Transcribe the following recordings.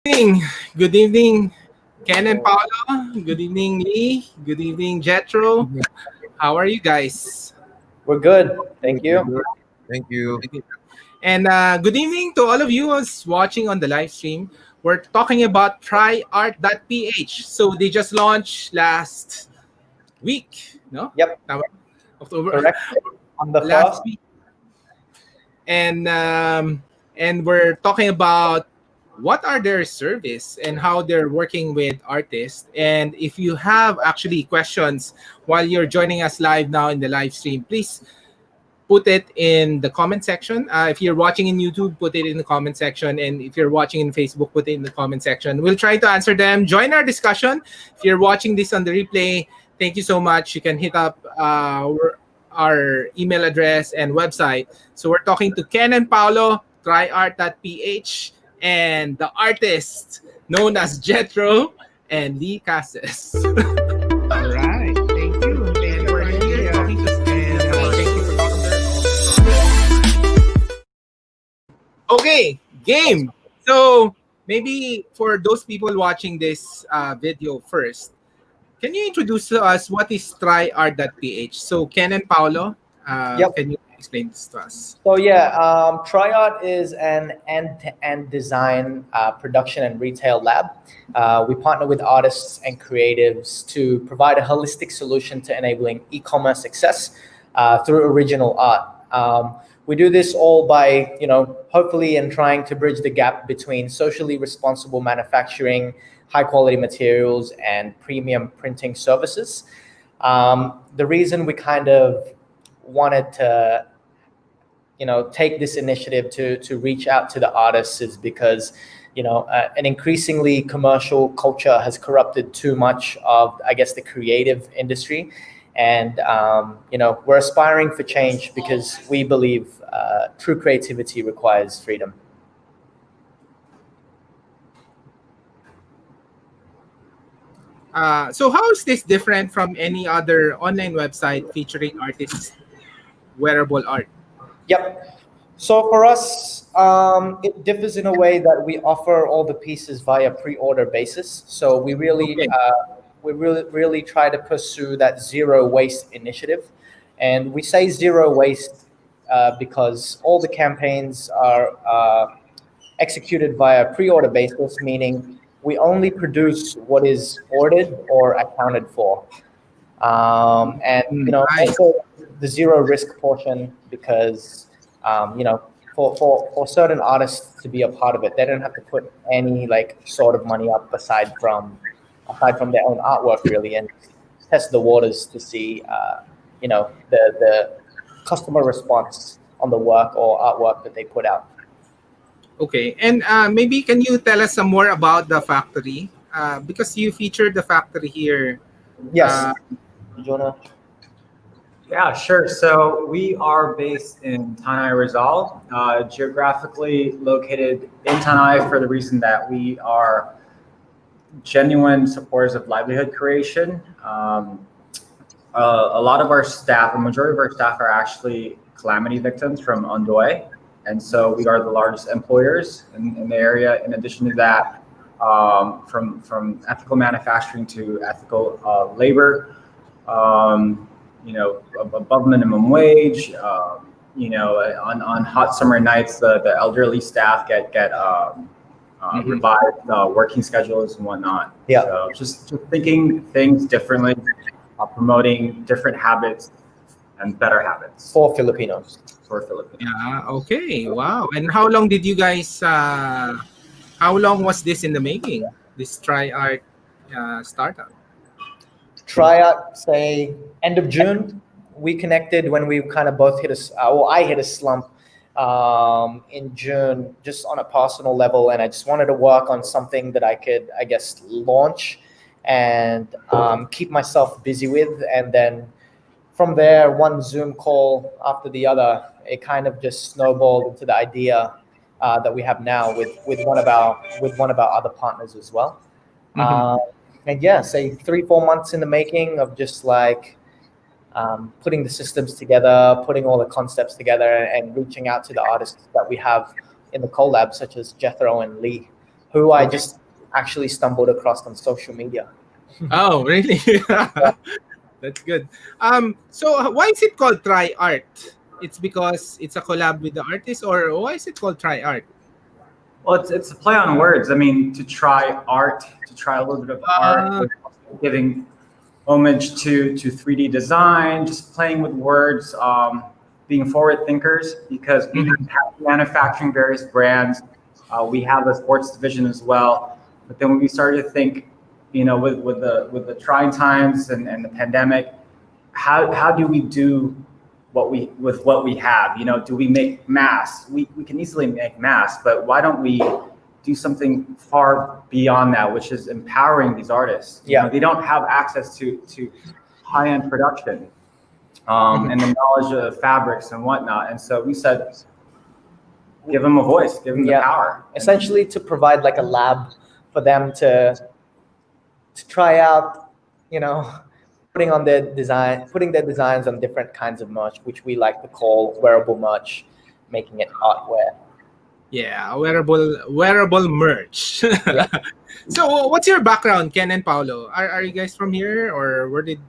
Evening. Good evening, Ken and Paolo. Good evening, Lee. Good evening, Jethro. How are you guys? We're good. Thank We're you. good. Thank you. And good evening to all of you who's watching on the live stream. We're talking about TriArt.ph. So they just launched last week, no? Yep, Tama? October correct. On the last first. week, and we're talking about what are their service and how they're working with artists. And if you have actually questions while you're joining us live now in the live stream, please put it in the comment section. If you're watching in YouTube, put it in the comment section, and if you're watching in Facebook, put it in the comment section. We'll try to answer them. Join our discussion. If you're watching this on the replay, thank you so much. You can hit up our email address and website. So we're talking to Ken and Paolo, TriArt.ph, and the artist known as Jethro and Lee Caces. All right, thank you. And we're here talking to thank you for talking to. Okay, game. So maybe for those people watching this video first, can you introduce to us what is TriArt.ph? So Ken and Paolo, Yep. can you explain this to us? So yeah, TriArt is an end-to-end design, production, and retail lab. We partner with artists and creatives to provide a holistic solution to enabling e-commerce success through original art. We do this all by, hopefully, and trying to bridge the gap between socially responsible manufacturing, high quality materials, and premium printing services. The reason we kind of wanted to take this initiative to reach out to the artists is because an increasingly commercial culture has corrupted too much of, I guess, the creative industry. And we're aspiring for change because we believe true creativity requires freedom. So how is this different from any other online website featuring artists' wearable art? Yep. So for us, it differs in a way that we offer all the pieces via pre-order basis. So Okay. we really try to pursue that zero waste initiative, and we say zero waste because all the campaigns are executed via pre-order basis, meaning we only produce what is ordered or accounted for. And Nice. also the zero risk portion because for certain artists to be a part of it, they don't have to put any sort of money up aside from their own artwork really, and test the waters to see the customer response on the work or artwork that they put out. Okay. And maybe can you tell us some more about the factory? Because you featured the factory here. Yes, Uh, Jonah. Yeah, sure. So we are based in Tanay, Rizal, geographically located in Tanay for the reason that we are genuine supporters of livelihood creation. A lot of our staff, a majority of our staff are actually calamity victims from Ondoy. And so we are the largest employers in the area. In addition to that, from ethical manufacturing to ethical labor, above minimum wage. On hot summer nights, the elderly staff get revised working schedules and whatnot. Yeah. So just thinking things differently, promoting different habits and better habits For Filipinos. for Filipinos. yeah. Okay. Wow. And how long did you guys? How long was this in the making? This TriArt startup. Try out, say, end of June. We connected when we kind of both I hit a slump in June, just on a personal level, and I just wanted to work on something that I could, I guess, launch and keep myself busy with. And then from there, one Zoom call after the other, it kind of just snowballed into the idea that we have now with one of our other partners as well. Mhm. And yeah, say 3-4 months in the making of just putting the systems together, putting all the concepts together, and reaching out to the artists that we have in the collab, such as Jethro and Lee. who I Okay. just actually stumbled across on social media. Oh, really? That's good. So why is it called TriArt? It's because it's a collab with the artist, or why is it called TriArt? Well, it's a play on words. I mean, to try art, to try a little bit of art, Uh, but also giving homage to 3D design, just playing with words, being forward thinkers, because we mhm. have manufacturing various brands. We have a sports division as well. But then when we started to think, with the trying times and the pandemic, how do we do what we have? Do we make masks? We can easily make masks, but why don't we do something far beyond that, which is empowering these artists? Yeah. They don't have access to high-end production, Mhm. and the knowledge of fabrics and whatnot. And so we said, give them a voice, give them the Yeah. power. Essentially, to provide like a lab for them to try out, you know, putting their designs on different kinds of merch, which we like to call wearable merch, making it artware. Yeah, wearable merch. Yeah. So, what's your background, Ken and Paolo? Are you guys from here, or where did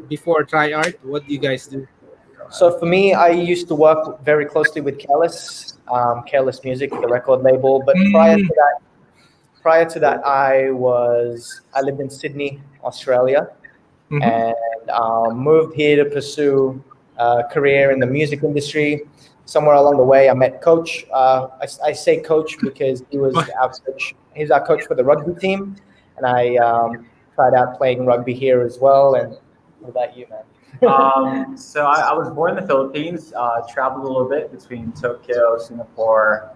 before TriArt? What do you guys do? So for me, I used to work very closely with Careless Music, the record label. But Mm, prior to that, I lived in Sydney, Australia, mhm. and moved here to pursue a career in the music industry. Somewhere along the way, I met Coach. I say Coach because he was our coach. He was our coach for the rugby team, and I tried out playing rugby here as well. And what about you, man? So I was born in the Philippines, traveled a little bit between Tokyo, Singapore,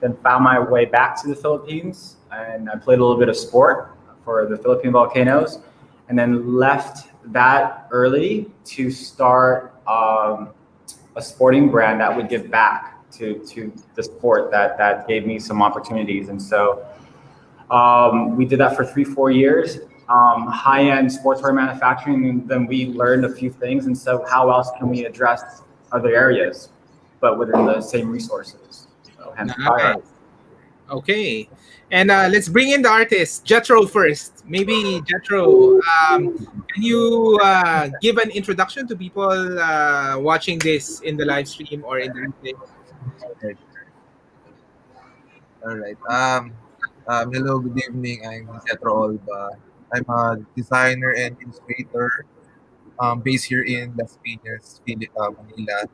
then found my way back to the Philippines, and I played a little bit of sport for the Philippine Volcanoes, and then left that early to start a sporting brand that would give back to the sport that gave me some opportunities. And so we did that for 3-4 years, high-end sportswear manufacturing, and then we learned a few things. And so, how else can we address other areas, but within the same resources? So, hence Nice. Fire. Okay, and let's bring in the artist, Jethro first. Maybe Jethro, can you give an introduction to people watching this in the live stream or in the replay? Right. All right. Hello, good evening. I'm Jethro Olba. I'm a designer and illustrator based here in Las Piñas, Manila.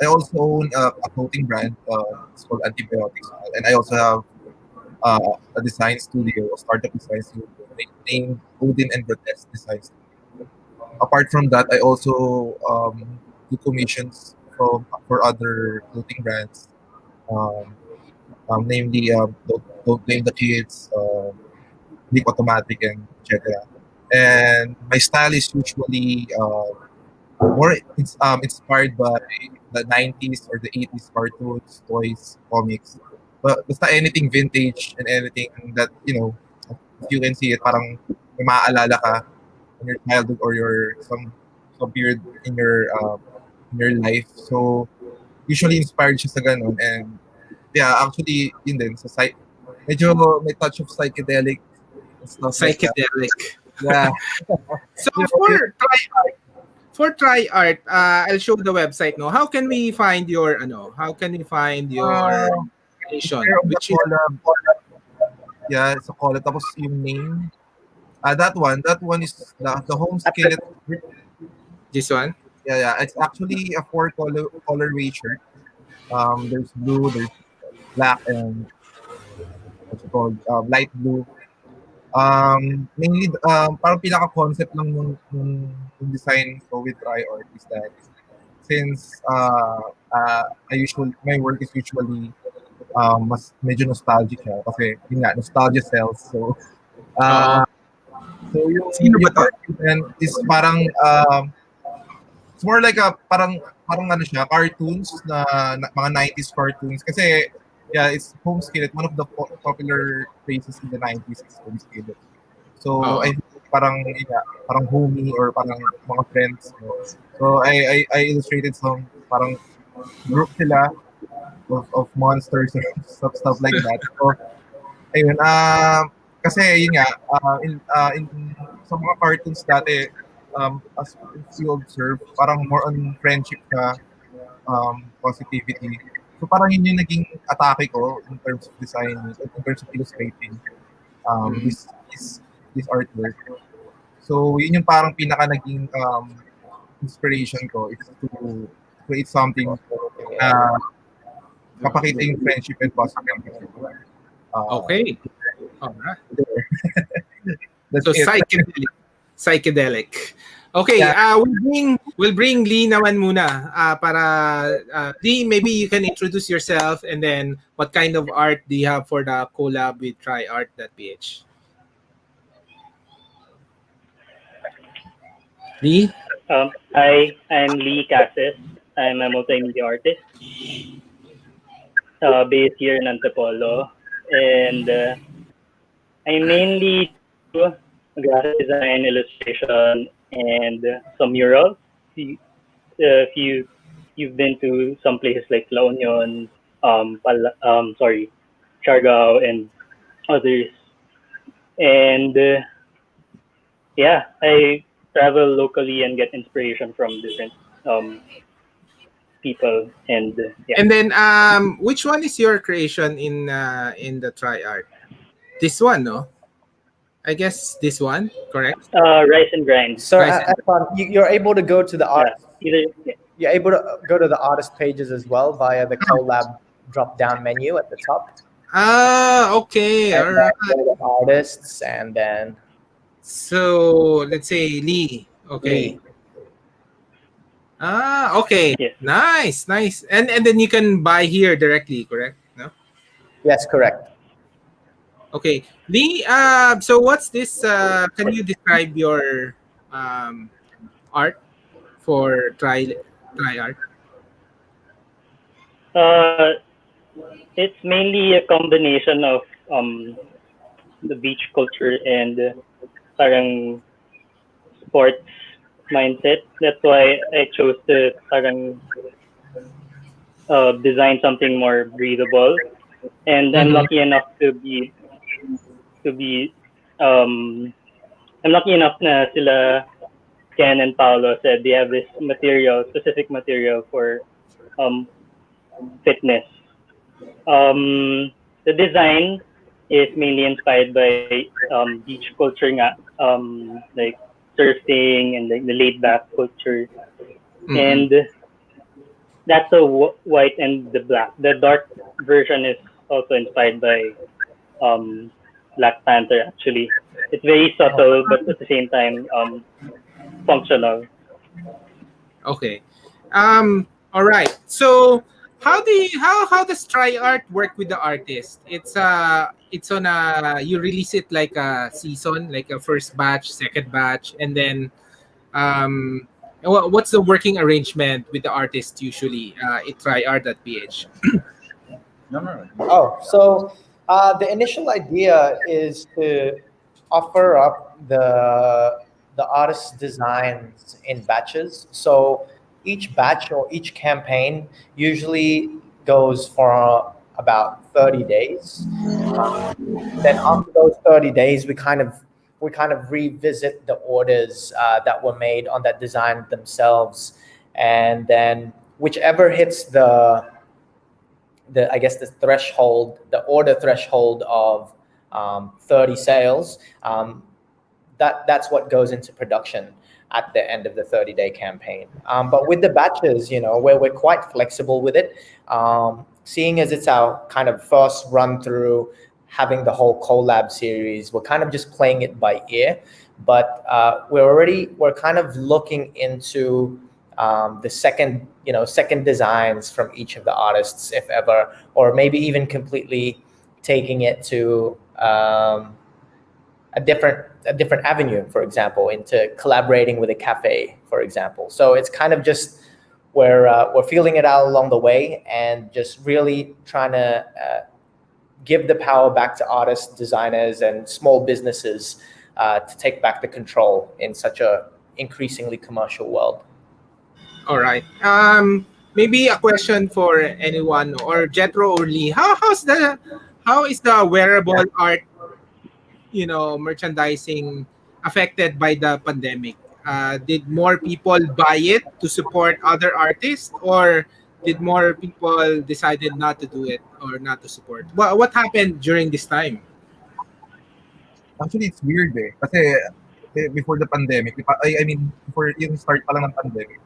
I also own a clothing brand. It's called Antibiotics, and I also have a design studio, a startup design studio named Odin and Grotesque Design Studio. Apart from that, I also do commissions for other clothing brands. Um, Namely don't blame the kids, Leak Automatic, and etc. And my style is usually inspired by the 90s or the 80s cartoons, toys, comics. But basta anything vintage and anything that, if you can see it, parang may maaalala ka in your childhood or some period in your life. So, usually inspired siya sa ganun. And yeah, actually, yun din, medyo may touch of psychedelic and stuff like that. Psychedelic. Yeah. So You know, you for TriArt, I'll show the website. No, how can we find your How can we find your uh, creation? share of the Which is collab. Yeah, it's a collab. Tapos yung name. That one is the home skillet. this one? Yeah, yeah. It's actually a four colorway shirt. There's blue, there's black, and what's it called? Light blue. Mainly, parang pinaka-concept lang nung design ko with TriArt is that since my work is usually mas medyo nostalgic siya kasi yun nga, nostalgia sells. So, Oo. uh, so Sino ba yung to? art then is parang it's more like parang ano siya, cartoons na mga 90s cartoons kasi yeah, it's home skillet. One of the popular phrases in the 90s is home skillet. So Oo. I think parang homey or parang mga friends. No? So I illustrated some parang group sila of monsters and stuff like that. So ayun, kasi yun nga, in sa mga cartoons dati, as if you observe, parang more on friendship ka, positivity. So parang yun yung naging atake ko in terms of designing, in terms of illustrating Mm. this artwork. So yun yung parang pinaka naging inspiration ko is to create something na papakita yung friendship and positivity. Okay. All right. That's So it. psychedelic. Okay, Yeah. we'll bring Lee naman muna para Lee, maybe you can introduce yourself and then what kind of art do you have for the collab with TriArt.ph? Lee? Hi, I'm Lee Caces. I'm a multimedia artist based here in Antipolo. And I mainly do graphic design, illustration, and some murals. If you've been to some places like La Union, Siargao, and others. And yeah, I travel locally and get inspiration from different um, people. And yeah, And then which one is your creation in the TriArt? This one, no? I guess this one, correct? rise and grind. So, Rise and Efron, you're able to go to the Yeah, artist. either yeah. You're able to go to the artist pages as well via the collab drop down menu at the top. Okay, And all then right. go to artists and then So let's say Lee. Okay. Lee. Okay. Yes. Nice. And then you can buy here directly, correct? No? Yes, correct. Okay. Lee, so what's this? Can you describe your art for try art? Uh, it's mainly a combination of the beach culture and parang sports mindset. That's why I chose to parang design something more breathable. And I'm Mm-hmm. lucky enough to be um I'm lucky enough na sila Ken and Paolo said they have this specific material for um fitness. The design is mainly inspired by beach culture nga, like surfing and like the laid back culture. Mm-hmm. And that's the white and the black. The dark version is also inspired by um, Black Panther. Actually, it's very subtle, but at the same time functional. Okay. All right. So how does try art work with the artist? It's on a you release it like a season, like a first batch, second batch, and then um what's the working arrangement with the artist usually at TriArt.ph? No. Oh, so the initial idea is to offer up the artist's designs in batches. So each batch or each campaign usually goes for about 30 days. Then after those 30 days, we kind of revisit the orders that were made on that design themselves, and then whichever hits the I guess the threshold, the order threshold of 30 sales, that's what goes into production at the end of the 30-day campaign. But with the batches, where we're quite flexible with it, seeing as it's our kind of first run through having the whole collab series, we're kind of just playing it by ear. But we're kind of looking into the second designs from each of the artists, if ever, or maybe even completely taking it to a different avenue, for example, into collaborating with a cafe, for example. So it's kind of just we're feeling it out along the way and just really trying to give the power back to artists, designers, and small businesses to take back the control in such a increasingly commercial world. All right. maybe a question for anyone or Jethro or Lee. How is the wearable art, merchandising affected by the pandemic? Did more people buy it to support other artists, or did more people decided not to do it or not to support? What happened during this time? Actually, it's weird eh. Kasi before the pandemic, I mean, before yung start pa lang ng pandemic,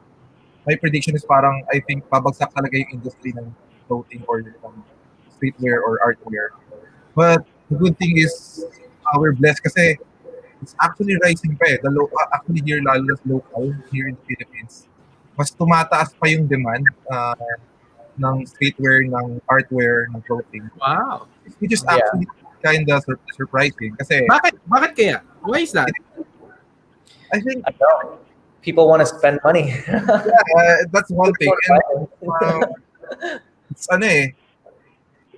my prediction is parang, I think, babagsak talaga yung industry ng clothing or ng streetwear or artwear. But the good thing is, we're blessed kasi it's actually rising pa eh. Actually, here, lalo na sa local, here in the Philippines, mas tumataas pa yung demand ng streetwear, ng artwear, ng clothing. Wow. Which is Yeah. actually kind of surprising kasi Bakit kaya? Why is that? I think I know. People want to spend money. that's one thing. And, it's ano eh,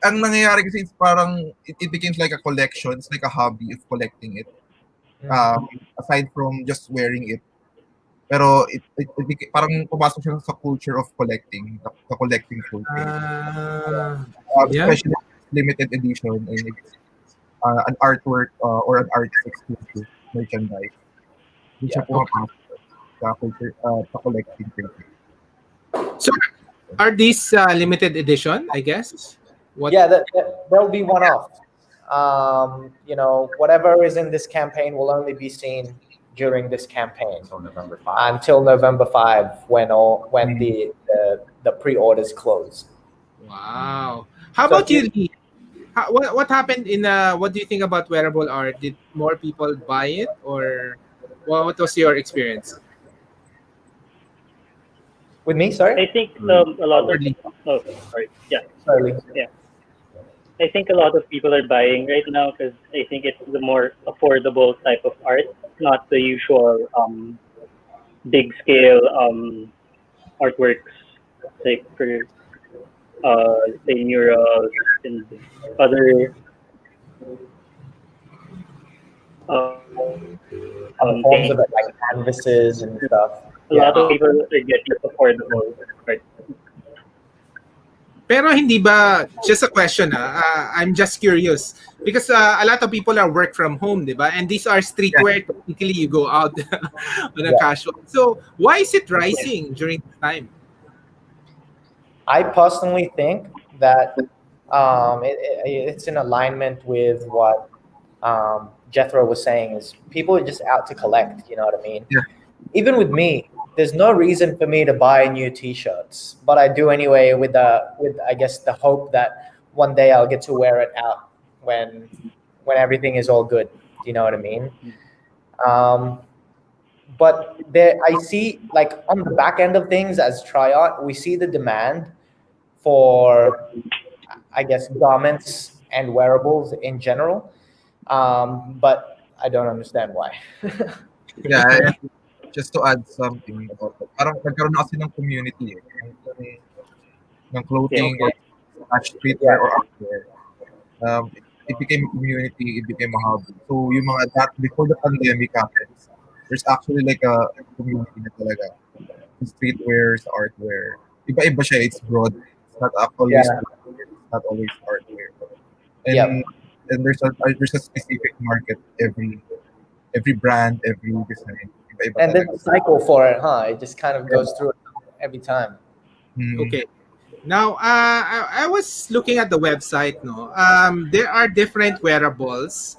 ang nangyayari kasi it's parang, it becomes like a collection. It's like a hobby of collecting it. Aside from just wearing it. Pero parang pumasok siya sa culture of collecting, the collecting culture. Yeah. Especially limited edition and it's an artwork or an artist exclusive merchandise. Hindi siya pumapasok sa culture, sa collecting culture. So, are these limited edition, I guess? Yeah, there'll be one-off. Whatever is in this campaign will only be seen during this campaign Until November 5. until November 5 when the pre-orders close. Wow. How So about you, Lee? What happened what do you think about wearable art? Did more people buy it, or what was your experience? With me, sorry? I think a lot of Sorry. I think a lot of people are buying right now because I think it's the more affordable type of art, not the usual big scale artworks like for say murals and other Forms of it, like canvases and stuff. a lot of people are getting affordable art. Pero hindi ba, just a question I'm just curious because a lot of people are work from home, di ba? And these are streetwear, technically you go out on a casual. So why is it rising during this time? I personally think that it's in alignment with what Jethro was saying, is people are just out to collect, you know what I mean? Yeah. Even with me, there's no reason for me to buy new t-shirts, but I do anyway with I guess the hope that one day I'll get to wear it out when everything is all good. Do you know what I mean? But I see, like, on the back end of things as TriArt, we see the demand for, I guess, garments and wearables in general. But I don't understand why. Yeah, just to add something about that. Parang nagkaroon na kasi ng community ng clothing or streetwear or outwear. It became a community, it became a hobby. So yung mga that before the pandemic happens, there's actually like a community na talaga. Streetwear, artwear. Iba-iba siya, it's broad. It's not always streetwear, it's not always artwear. And and there's a specific market every brand, every design. And there's a cycle for it, huh? It just kind of goes through it every time. Okay. Now, I was looking at the website. No, there are different wearables.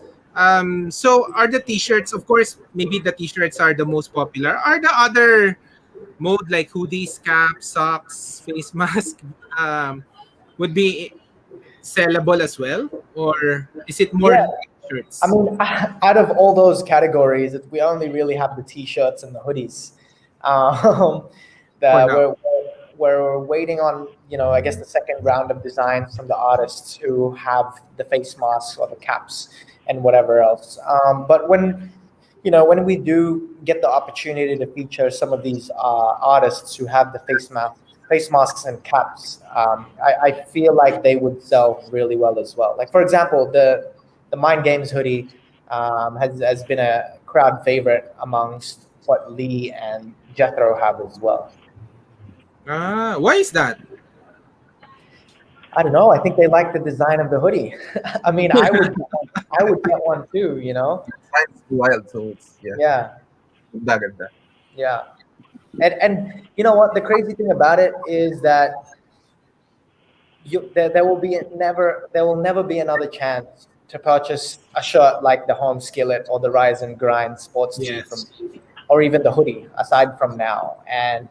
So are the t-shirts? Of course, maybe the t-shirts are the most popular. Are the other mode like hoodies, caps, socks, face mask would be sellable as well, or is it more t-shirts? I mean, out of all those categories, we only really have the t-shirts and the hoodies. We're waiting on, I guess, the second round of designs from the artists who have the face masks or the caps and whatever else. But when we do get the opportunity to feature some of these artists who have the face masks and caps, I feel like they would sell really well as well. Like, for example, the Mind Games hoodie has been a crowd favorite amongst what Lee and Jethro have as well. Why is that? I don't know. I think they like the design of the hoodie. I mean, I would get one too. You know? Mine's wild, so it's yeah, Yeah, ganda. yeah. And you know what? The crazy thing about it is that there will never be another chance to purchase a shirt like the Home Skillet or the Rise and Grind sports tee from Yes. me, or even the hoodie aside from now. And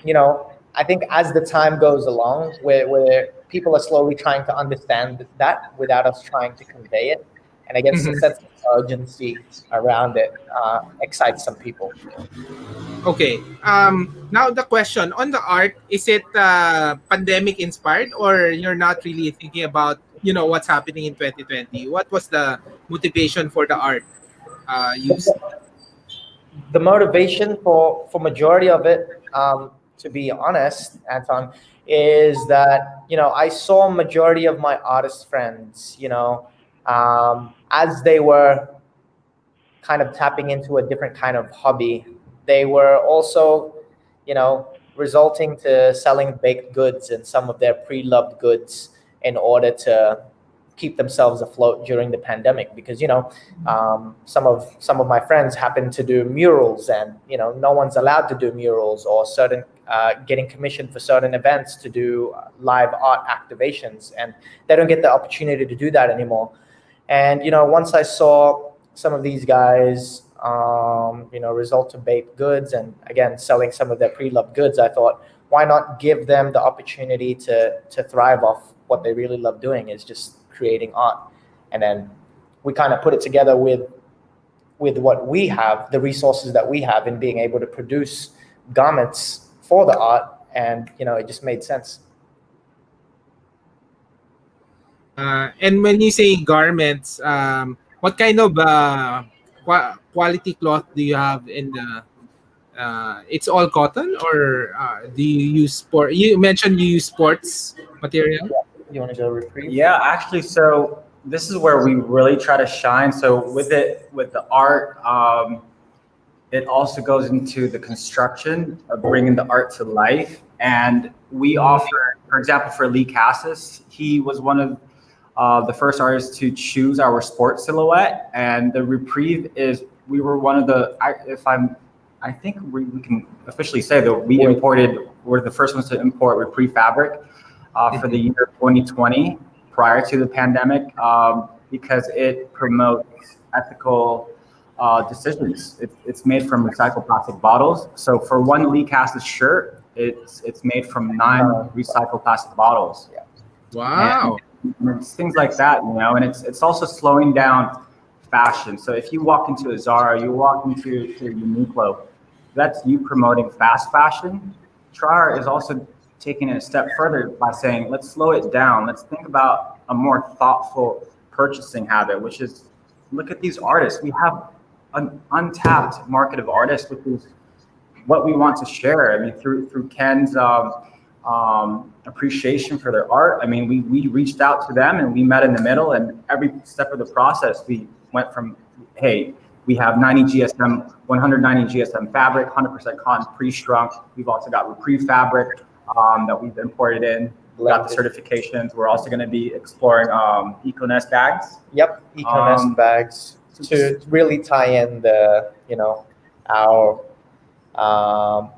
you know, I think as the time goes along, where people are slowly trying to understand that without us trying to convey it, and I guess a Mhm. sense of urgency around it excites some people. Okay. Now the question on the art, is it pandemic inspired, or you're not really thinking about what's happening in 2020? What was the motivation for the art used? The motivation for majority of it, to be honest, Anton, is that I saw majority of my artist friends, as they were kind of tapping into a different kind of hobby. They were also, resulting to selling baked goods and some of their pre-loved goods in order to keep themselves afloat during the pandemic. Because some of my friends happen to do murals, and no one's allowed to do murals or certain getting commissioned for certain events to do live art activations, and they don't get the opportunity to do that anymore. And once I saw some of these guys, result to baked goods, and again selling some of their pre-loved goods, I thought, why not give them the opportunity to thrive off what they really love doing, is just creating art. And then we kind of put it together with what we have, the resources that we have, in being able to produce garments for the art, and it just made sense. And when you say garments, what kind of quality cloth do you have in the? It's all cotton, or do you use sport? You mentioned you use sports material. You want to go reprieve? Yeah, actually, so this is where we really try to shine. So with the art, it also goes into the construction of bringing the art to life. And we offer, for example, for Lee Caces, he was one of the first artists to choose our sports silhouette. And the reprieve is, we were one of the, I think we can officially say that we're the first ones to import reprieve fabric for the year 2020 prior to the pandemic, because it promotes ethical decisions. It's made from recycled plastic bottles. So for one Lee Caces shirt, it's made from 9 recycled plastic bottles, and Wow. it's things like that, And it's also slowing down fashion. So if you walk into a Zara, you walk into Uniqlo, that's you promoting fast fashion. TriArt is also taking it a step further by saying, let's slow it down. Let's think about a more thoughtful purchasing habit, which is, look at these artists. We have an untapped market of artists, which is what we want to share. I mean, through Ken's appreciation for their art. I mean, we reached out to them and we met in the middle, and every step of the process, we went from, hey, we have 90 GSM, 190 GSM fabric, 100% cotton pre-shrunk. We've also got reprieve fabric that we've imported in. We got the certifications. We're also going to be exploring EcoNest bags. Yep, EcoNest bags, to really tie in our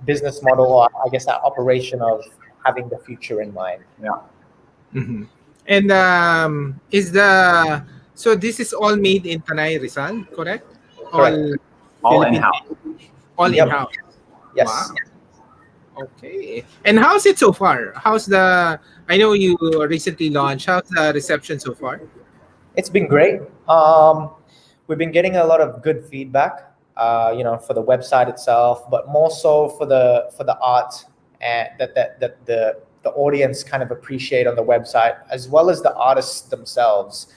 business model, or I guess our operation of having the future in mind. Yeah. Hmm. And is the so this is all made in Tanay Rizal, correct? Correct. All All Philippine, in-house. all Yep. in-house. Wow. Yes. Okay. And how's it so far? How's the? I know you recently launched. How's the reception so far? It's been great. We've been getting a lot of good feedback, for the website itself, but more so for the art, and that the audience kind of appreciate on the website, as well as the artists themselves.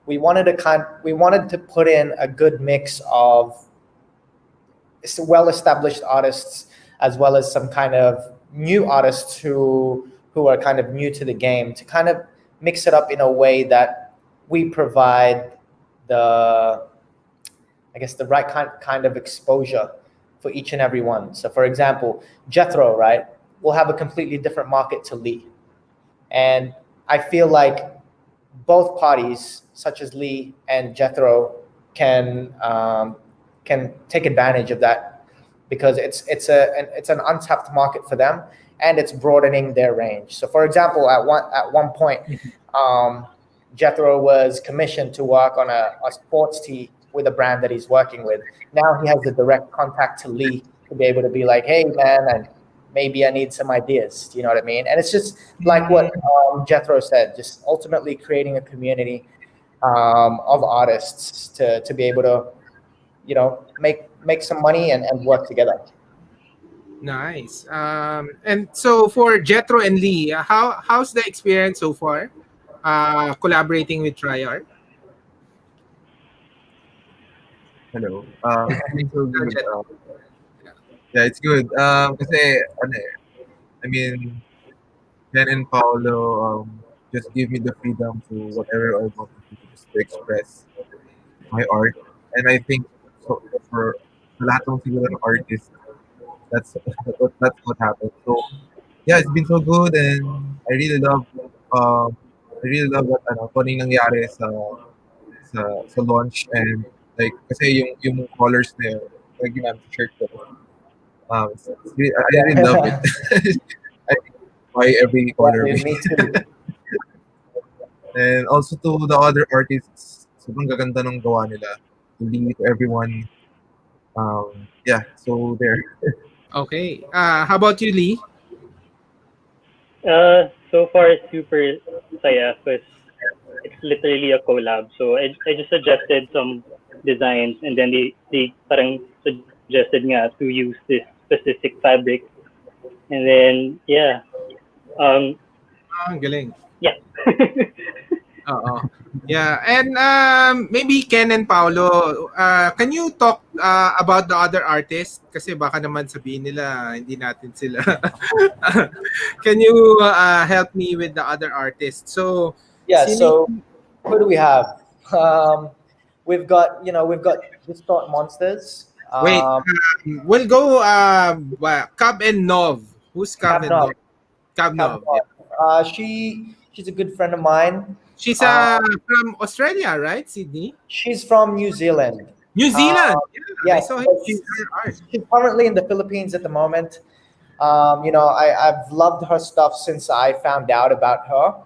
We wanted to put in a good mix of well-established artists, as well as some kind of new artists who are kind of new to the game, to kind of mix it up in a way that we provide the I guess the right kind of exposure for each and every one. So for example, Jethro, right, will have a completely different market to Lee. And I feel like both parties, such as Lee and Jethro, can take advantage of that because it's an untapped market for them, and it's broadening their range. So, for example, at one point, Jethro was commissioned to work on a sports tee with a brand that he's working with. Now he has a direct contact to Lee to be able to be like, hey man, and maybe I need some ideas. Do you know what I mean? And it's just like what Jethro said, just ultimately creating a community of artists to be able to, make some money and work together. Nice. And so for Jethro and Lee, how's the experience so far? Collaborating with TriArt. Hello. It's been so good. Jethro. Yeah, it's good. Kasi, ano eh, I mean, Ken and Paolo just give me the freedom to whatever I want to do, just to express my art. And I think so for lahat ng siguro ng artist, that's what happened. So yeah, it's been so good, and I really love what kung ano yung nangyari sa launch, and like kasi yung colors na yun, like ginamit sa shirt ko. I really love it. I buy every Yeah, color. dude, me too. And also to the other artists, sobrang gaganda ng gawa nila. To Lee, to everyone. Yeah, so there. Okay. How about you, Lee? So far, it's super saya because it's literally a collab. So I just suggested some designs, and then they parang suggested nga to use this specific fabric. And then, yeah. Ang galing. Yeah. Oo. Yeah, and maybe Ken and Paolo, can you talk about the other artists? Kasi baka naman sabihin nila hindi natin sila. Can you help me with the other artists? So, Yeah. sino- So who do we have? We've got Distort Monsters. wait, we'll go Cab and Nov. Who's Cab and Nov? Cab Nov. Yeah. She's a good friend of mine. She's from Australia, right? Sydney? She's from New Zealand. New Zealand. Yeah, I Yes, saw but her art. she's currently in the Philippines at the moment. I've loved her stuff since I found out about her.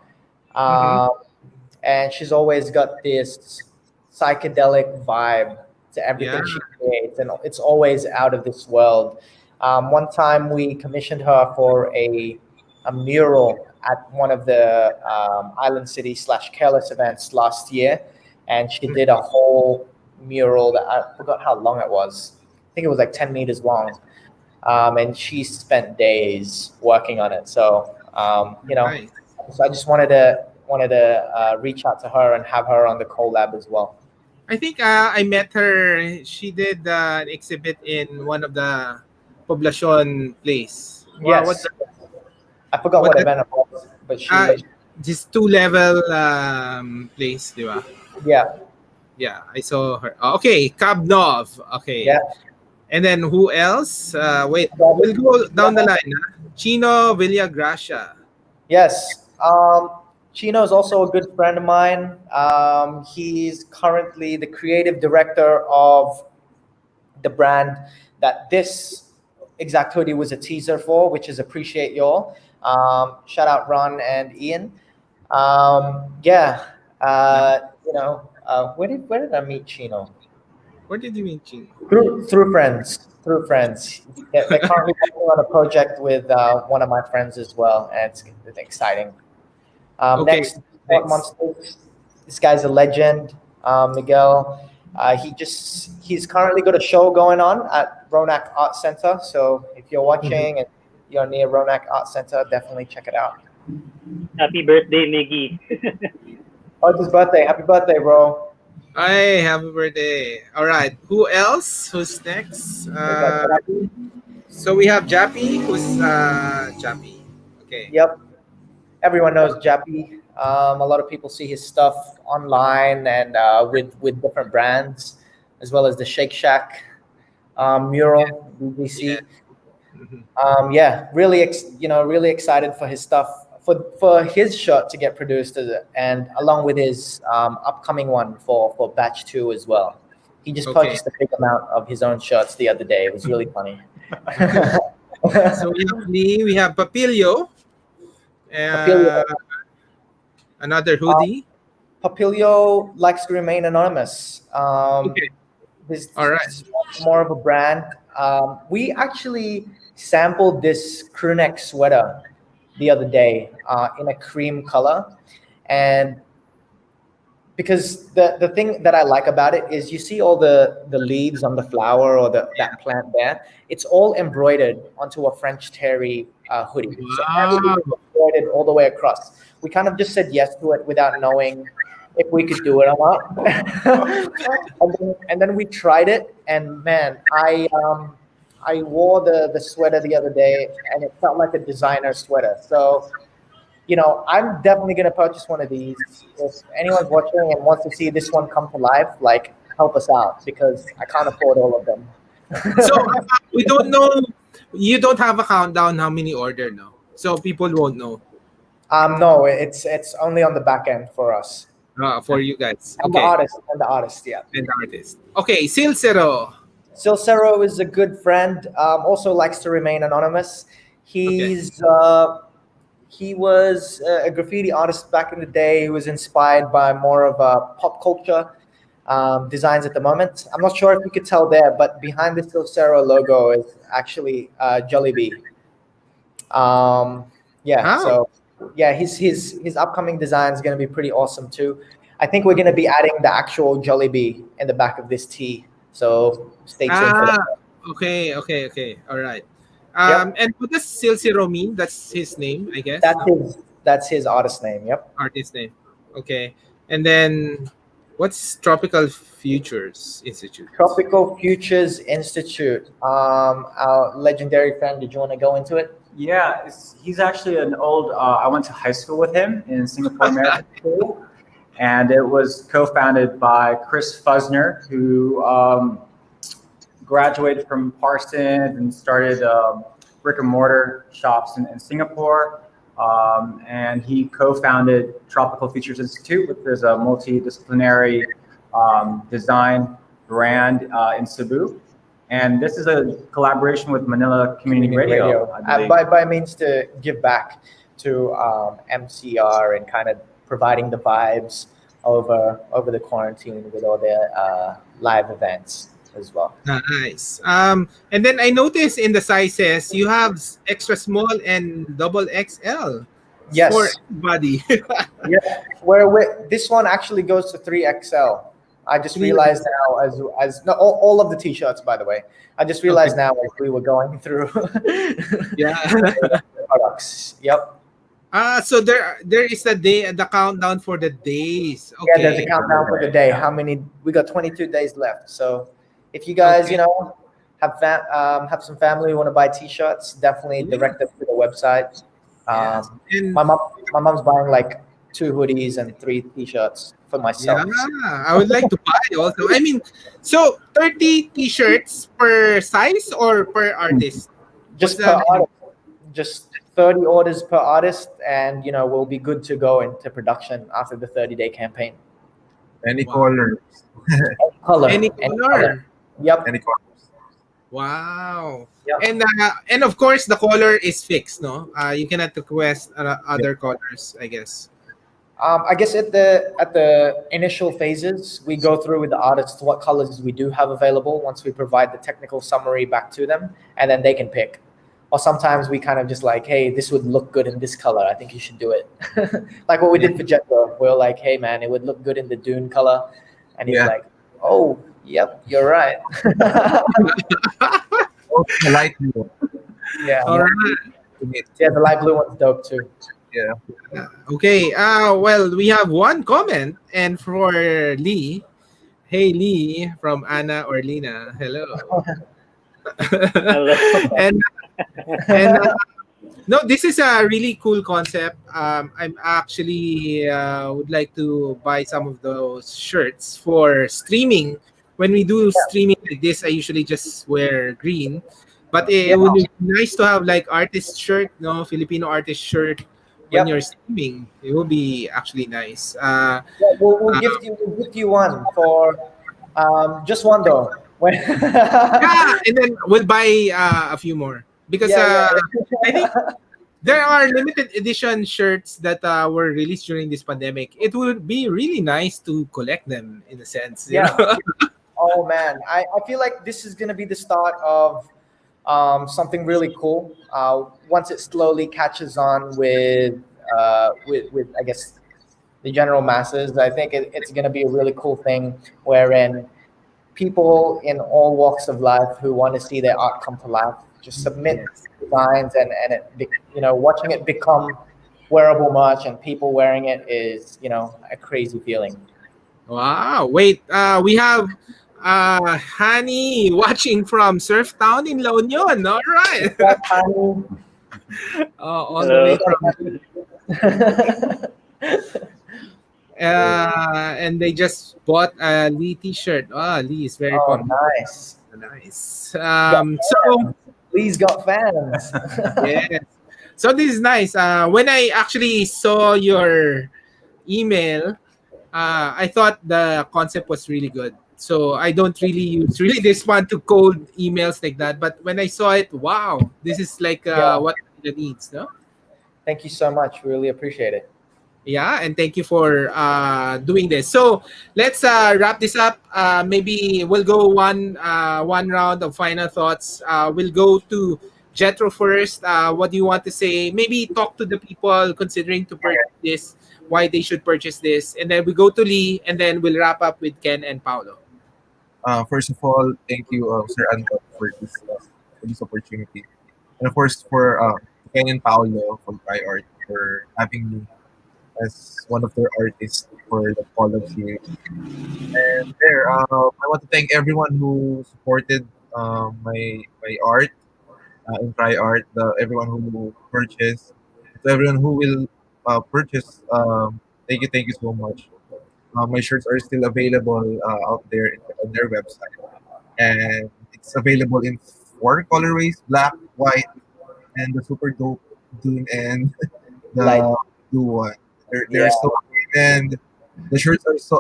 And she's always got this psychedelic vibe to everything Yeah. she creates, and it's always out of this world. One time we commissioned her for a mural at one of the Island City / Careless events last year, and she did a whole mural that I forgot how long it was. I think it was like 10 meters long, and she spent days working on it. So Nice. so I just wanted to reach out to her and have her on the collab as well. I think I met her. She did an exhibit in one of the Poblacion place. Yes, What's I forgot what what the- event it was, but this 2-level place, di ba? yeah, Yeah, I saw her. Okay, Kabnov. Okay. yeah. And then who else? Wait, we'll go down the line. Chino Villagracia. Yes. Chino is also a good friend of mine. He's currently the creative director of the brand that this exact hoodie was a teaser for, which is Appreciate Y'all. Shout out Ron and Ian. Where did I meet Chino? Where did you meet Chino? Through friends. Through friends. They're currently working on a project with one of my friends as well, and it's exciting. Okay, Next, Distort Monsters. This guy's a legend, Miguel. He's currently got a show going on at Ronak Art Center. So if you're watching and you're near Ronak Art Center, definitely check it out. Happy birthday, Miggy. Oh, it's his birthday. Happy birthday, bro. Hey, happy birthday. All right. Who else? Who's next? So we have Jappy. Who's Jappy? Okay. Yep. Everyone knows Jappy. A lot of people see his stuff online and with different brands, as well as the Shake Shack. mural Yeah. BBC. Mhm. Yeah, really, really excited for his stuff, for his shirt to get produced, and along with his upcoming one for batch 2 as well. He just Okay. purchased a big amount of his own shirts the other day. It was really funny. So we have Lee, we have Papilio, Papilio, uh, another uh, hoodie. Papilio likes to remain anonymous. Okay. This All right. is more of a brand. We actually sampled this crew neck sweater the other day in a cream color, and because the thing that I like about it is you see all the leaves on the flower or that plant there. It's all embroidered onto a French terry hoodie. So everything Wow. is embroidered all the way across. We kind of just said yes to it without knowing if we could do it or not. And then we tried it, and man, I wore the sweater the other day, and it felt like a designer sweater. So I'm definitely going to purchase one of these. If anyone's watching and wants to see this one come to life, like, help us out because I can't afford all of them. So we don't know. You don't have a countdown how many order, no? So people won't know No, it's only on the back end for us for you guys. and the Okay. artist and the artist. Yeah, And the artist. Okay, Silcero. Silcero is a good friend. Also likes to remain anonymous. Okay. He was a graffiti artist back in the day. He was inspired by more of pop culture designs at the moment. I'm not sure if you could tell there, but behind the Silcero logo is actually Jollibee. Yeah, How? so yeah, his upcoming design is going to be pretty awesome too. I think we're going to be adding the actual Jollibee in the back of this tee. So stay tuned for Ah, that. okay. All right. Yep, And what does Silcero mean? That's his name, I guess. that's his artist name. Yep. Artist name. Okay. And then what's Tropical Futures Institute? Tropical Futures Institute. Our legendary friend. Did you want to go into it? Yeah, he's actually an old. I went to high school with him in Singapore American School, and it was co-founded by Chris Fusner, who graduated from Parsons and started brick and mortar shops in Singapore. And he co-founded Tropical Futures Institute, which is a multidisciplinary design brand in Cebu. And this is a collaboration with Manila Community Radio, I believe. By means to give back to MCR and kind of providing the vibes over the quarantine with all their live events as well. Nice. And then I noticed in the sizes you have extra small and double XL. Yes. For everybody. Yeah, where this one actually goes to 3XL. I just 3XL. realized now as no, all of the t-shirts, by the way. I just realized now as we were going through Yeah. products. Yep. So there is the countdown for the days. Yeah, there's a Okay. countdown for the day. How many? We got 22 days left. So if you guys, Okay. have some family who want to buy t-shirts, definitely direct them to the website. Yes. And My mom's buying like 2 hoodies and 3 t-shirts for myself. yeah, I would like to buy also. I mean, so 30 t-shirts per size or per artist? Just What's per that? artist. Just 30 orders per artist, and we'll be good to go into production after the 30-day campaign. Any Wow. colors. Color. Any color. Yep. Any colors. Wow. Yep. And of course the color is fixed, no? You cannot request other colors, I guess. I guess at the initial phases, we go through with the artists what colors we do have available once we provide the technical summary back to them, and then they can pick. Or sometimes we kind of just like, hey, this would look good in this color. I think you should do it. Like what we did for Jethro. We were like, hey, man, it would look good in the dune color. And he's Yeah. like, oh, yep, you're right. Oh, the light blue. Yeah. All right. Yeah, the light blue one's dope too. Yeah. Okay. Well, we have one comment, and for Lee, hey Lee from Anna or Lina, hello. Hello. and no, this is a really cool concept. I'm actually would like to buy some of those shirts for streaming when we do streaming like this, I usually just wear green. But Yeah. it would be nice to have like artist shirt, no Filipino artist shirt when you're Yep. streaming. It will be actually nice. Yeah, we'll gift you one for just one though. When Yeah, and then we'll buy a few more because yeah, yeah, I think yeah. there are limited edition shirts that were released during this pandemic. It would be really nice to collect them in a sense, you Yeah. know. Oh man, I feel like this is gonna be the start of something really cool. Once it slowly catches on with I guess the general masses, I think it's gonna be a really cool thing wherein people in all walks of life who want to see their art come to life just submit Yes. designs and watching it become wearable merch and people wearing it is a crazy feeling. Wow. Wait, we have Hani watching from Surf Town in La Union. All right. What's up, Hani? All the way Hello. from and they just bought a Lee t-shirt. Ah, Lee is very Oh, popular. nice. Nice. Got So fans. Lee's got fans. yes. So this is nice. When I actually saw your email, I thought the concept was really good. So I don't really respond to cold emails like that. But when I saw it, wow, this is like Yeah. what it needs, no? Thank you so much. Really appreciate it. Yeah, and thank you for doing this. So let's wrap this up. Maybe we'll go one round of final thoughts. We'll go to Jethro first. What do you want to say? Maybe talk to the people considering to purchase this, why they should purchase this, and then we go to Lee, and then we'll wrap up with Ken and Paolo. First of all, thank you, Sir Anton, for this opportunity, and of course for Ken and Paolo from TriArt for having me as one of their artists for the collab series. And there, I want to thank everyone who supported my art in TriArt, everyone who purchased, to everyone who will purchase. Thank you so much. My shirts are still available out there on their website, and it's available in four colorways: black, white, and the super dope Dune and Like, the blue one. yeah, They're so great, and the shirts are so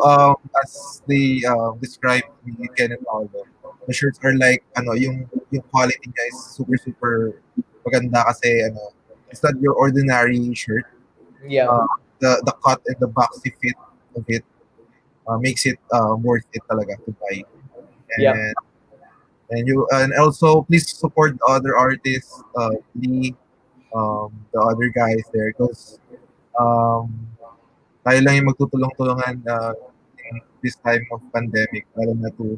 as they described the Ken and Paolo. The shirts are like yung quality niya is super maganda kasi it's not your ordinary shirt. yeah, Uh, the cut and the boxy fit of it makes it worth it talaga to buy. yeah. And and also please support the other artists, Lee, the other guys there, because um, tayo lang yung magtutulong-tulungan in this time of pandemic, lalo na to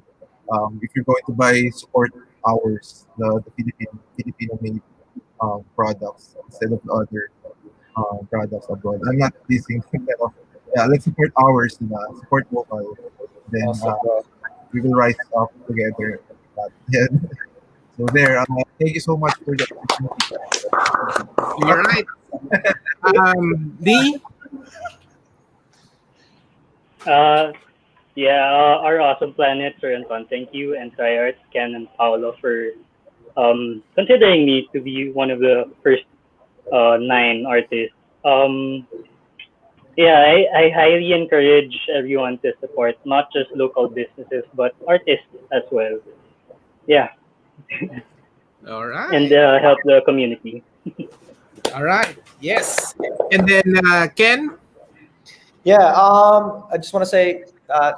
if you're going to buy, support ours, the Filipino made products instead of the other products abroad. I'm not dissing, pero yeah, let's support ours, diba? Support local. Then Awesome, bro. we will rise up together. Yeah. So there, thank you so much for the opportunity. All right. Lee, Uh, yeah, our awesome planet, Sir Anton. Thank you, and TriArt, Ken, and Paolo for considering me to be one of the first nine artists. Yeah, I highly encourage everyone to support not just local businesses but artists as well. Yeah, all and right. help the community. All right. Yes. And then Ken. Yeah, I just want to say,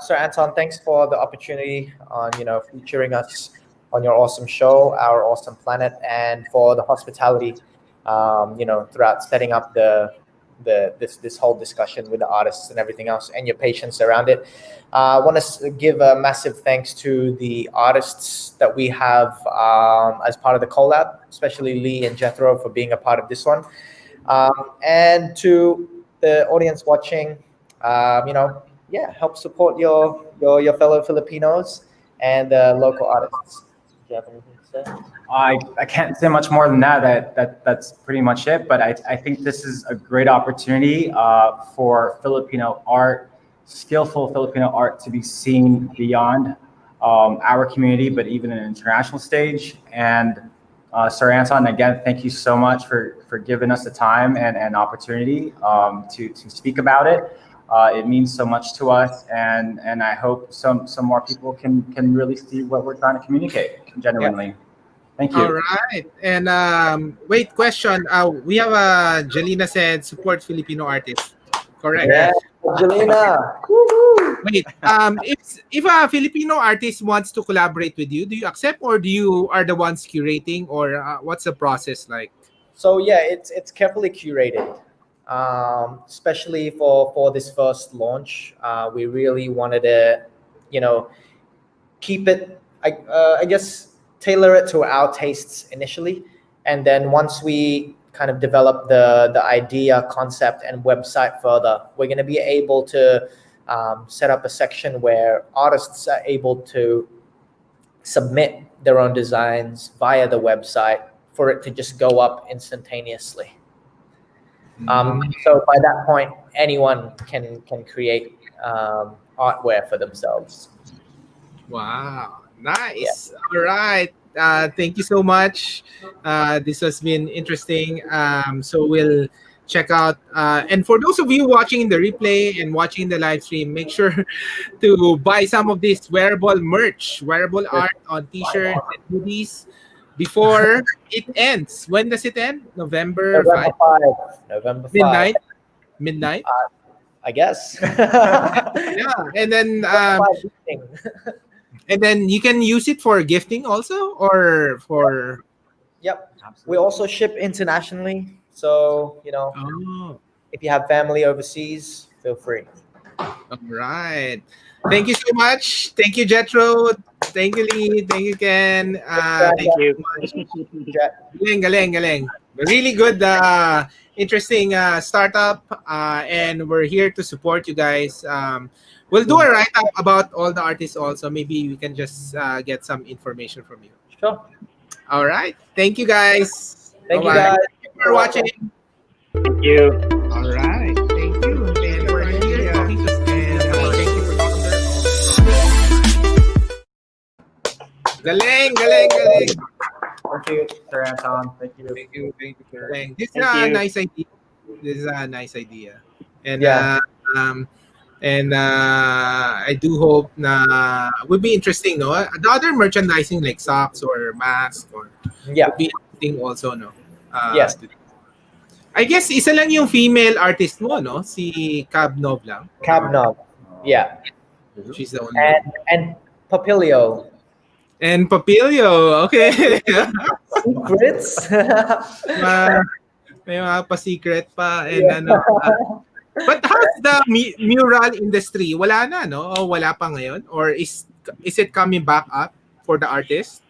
Sir Anton, thanks for the opportunity on featuring us on your awesome show, our awesome planet, and for the hospitality, throughout setting up this whole discussion with the artists and everything else, and your patience around it. I want to give a massive thanks to the artists that we have as part of the collab, especially Lee and Jethro for being a part of this one, and to the audience watching. Yeah, help support your fellow Filipinos and local artists. Do you have anything to say? I can't say much more than that. That's pretty much it. But I think this is a great opportunity for Filipino art, skillful Filipino art, to be seen beyond our community, but even an international stage. And Sir Anton, again, thank you so much for giving us the time and opportunity to speak about it. It means so much to us, and I hope some more people can really see what we're trying to communicate genuinely. Yeah. Thank you. All right. And wait, question. We have Jelena said support Filipino artists. Correct. Yeah, Jelena. Wait, if a Filipino artist wants to collaborate with you, do you accept, or do you are the ones curating, or what's the process like? So yeah, it's carefully curated, especially for this first launch. We really wanted to, keep it. I guess tailor it to our tastes initially, and then once we kind of develop the idea, concept, and website further, we're going to be able to set up a section where artists are able to submit their own designs via the website for it to just go up instantaneously. So by that point, anyone can create artware for themselves. Wow, nice. Yeah. All right. Thank you so much. This has been interesting. So we'll check out. And for those of you watching the replay and watching the live stream, make sure to buy some of this wearable merch, wearable art on t-shirts and hoodies before it ends. When does it end? November 5? November 5. Midnight? I guess. Yeah. And then and then you can use it for gifting also, or for... Yep. Absolutely. We also ship internationally. So, if you have family overseas, feel free. All right. Thank you so much. Thank you, Jethro. Thank you, Lee. Thank you, Ken. Thank you so much. Galing. Really good, interesting startup. And we're here to support you guys. We'll do a write-up about all the artists also. Maybe we can just get some information from you. Sure. All right. Thank you, guys. Thank you, guys. Thank you for watching. Thank you. All right. Thank you. And we're here talking to Stan. Thank you for talking to Galing. Thank you, Sir Anton. Thank you. Galing. This is a nice idea. And I do hope na would be interesting, no? The other merchandising like socks or masks or would be interesting also, no? Yes. I guess isa lang yung female artist mo, no? Si Cabnov lang. Cabnov. Yeah. She's the only and PAPILIO. And PAPILIO. Okay. Secrets. May mga pa-secret pa and but how's the mural industry? Wala na, no? O wala pa ngayon? Or is it coming back up for the artists?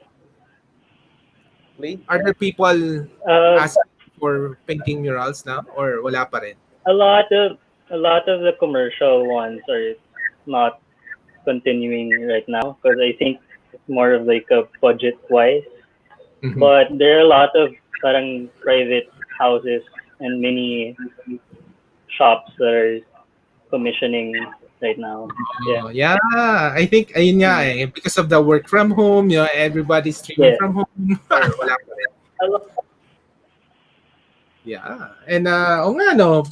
Are there people asking for painting murals now, or wala pa rin? A lot of the commercial ones are not continuing right now because I think it's more of like a budget wise. Mm-hmm. But there are a lot of parang private houses and mini shops that are commissioning right now. Yeah. I think ayun nga because of the work from home, everybody's streaming from home. Wala pa rin. Yeah. And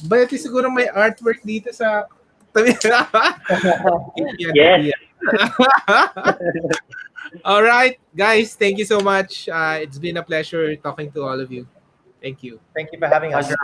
but siguro may artwork dito sa Yes. All right, guys, thank you so much. It's been a pleasure talking to all of you. Thank you. Thank you for having us.